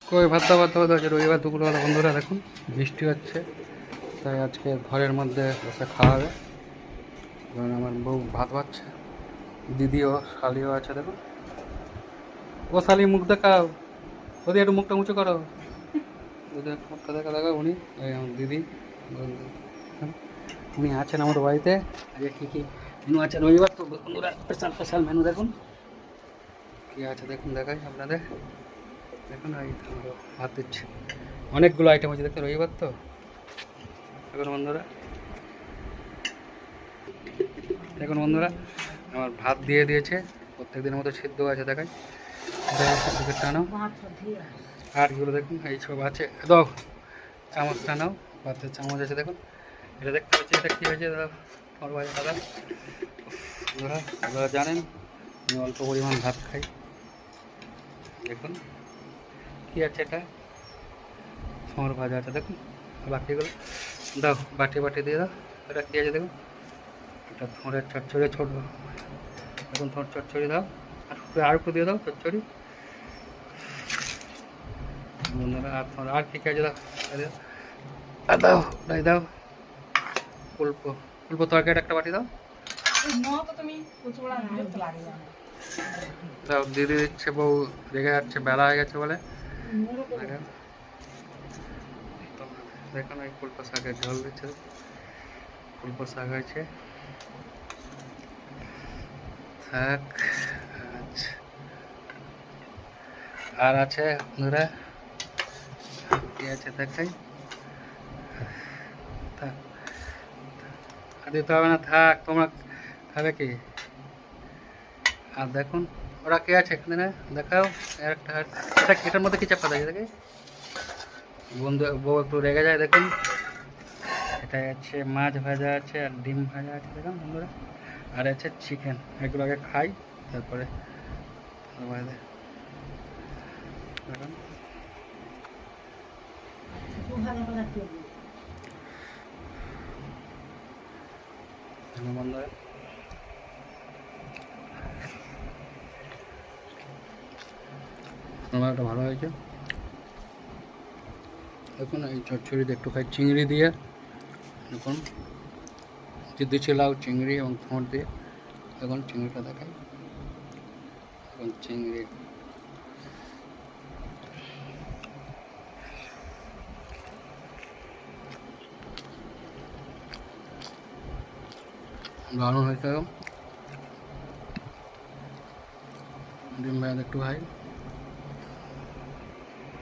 কই ভাত দাওয়া হচ্ছে রবিবার দুপুরবেলা বন্ধুরা। দেখুন বৃষ্টি হচ্ছে, তাই আজকে ঘরের মধ্যে বসে খাওয়া হবে। কারণ আমার বউ ভাত পাচ্ছে, দিদিও শালিও আছে। দেখুন ও শালি মুখ দেখাও, ওদি একটু মুখটা উঁচু করো, দিদি মুখটা দেখো। উনি ওই আমার দিদি, উনি আছেন আমার বাড়িতে। আজকে কী কী মেনু আছে রবিবার তো বন্ধুরা, স্পেশাল স্পেশাল মেনু দেখুন কী আছে। দেখুন দেখাই আপনাদের, দেখুন এই ভাত দিচ্ছে, অনেকগুলো আইটেম আছে দেখতে রবিবার তো। দেখুন বন্ধুরা আমার ভাত দিয়ে দিয়েছে, প্রত্যেক দিনের মতো সিদ্ধ আছে। দেখাই টানো আটগুলো দেখুন এই সব আছে। দাও চামচটা নাও, ভাতের চামচ আছে দেখুন। এটা দেখতে পাচ্ছি, এটা কী হয়েছে দাদা? আমার ভাই দাদা বন্ধুরা, আপনারা জানেন আমি অল্প পরিমাণ ভাত খাই। দেখুন কী আছে, এটা ছোঁড় ভাজা আছে দেখুন। বাকিগুলো দাও, বাটি দিয়ে দাও। এটা কী আছে দেখুন, এটা থোঁড়ের চচ্চড়ি, ছোট দেখুন থোঁড় চচ্চড়ি দাও, আর একটু দিয়ে দাও চচ্চড়ি বন্ধুরা। আর থোঁড় আর কী আছে দাও, দাও ওটাই দাও। ফুলকো তরকারিটা একটা বাটি দাও। দাও দিদি দিচ্ছে, বউ রেগে যাচ্ছে, বেলা হয়ে গেছে বলে। দেখুন এই ফুলকো শাকের ঝোল দিচ্ছে, ফুলকো শাক আছে থাক। আচ্ছা আর আছে বন্ধুরা, কি আছে দেখাই, থাক আর দিতে হবে না, থাক তোমরা খাবে কি। আর দেখুন ওরা কে আছে এখানে, দেখাও একটা। এটা এটার মধ্যে কি চাপা থাকে দেখে বন্ধু, বউ একটু রেগে যায়। দেখুন এটা আছে মাছ ভাজা আছে আর ডিম ভাজা আছে দেখুন বন্ধুরা, আর আছে চিকেন। এগুলো আগে খাই তারপরে দেখুন। বন্ধুরা একটা ভালো হয়েছে। দেখুন এই চচ্চড়িতে একটু খাই চিংড়ি দিয়ে, দেখুন দিচ্ছে লাউ চিংড়ি এবং থোঁড় দিয়ে। দেখুন চিংড়িটা দেখাই, দেখুন চিংড়ি দারুণ হয়েছে। ডিম ভাজা একটু খাই।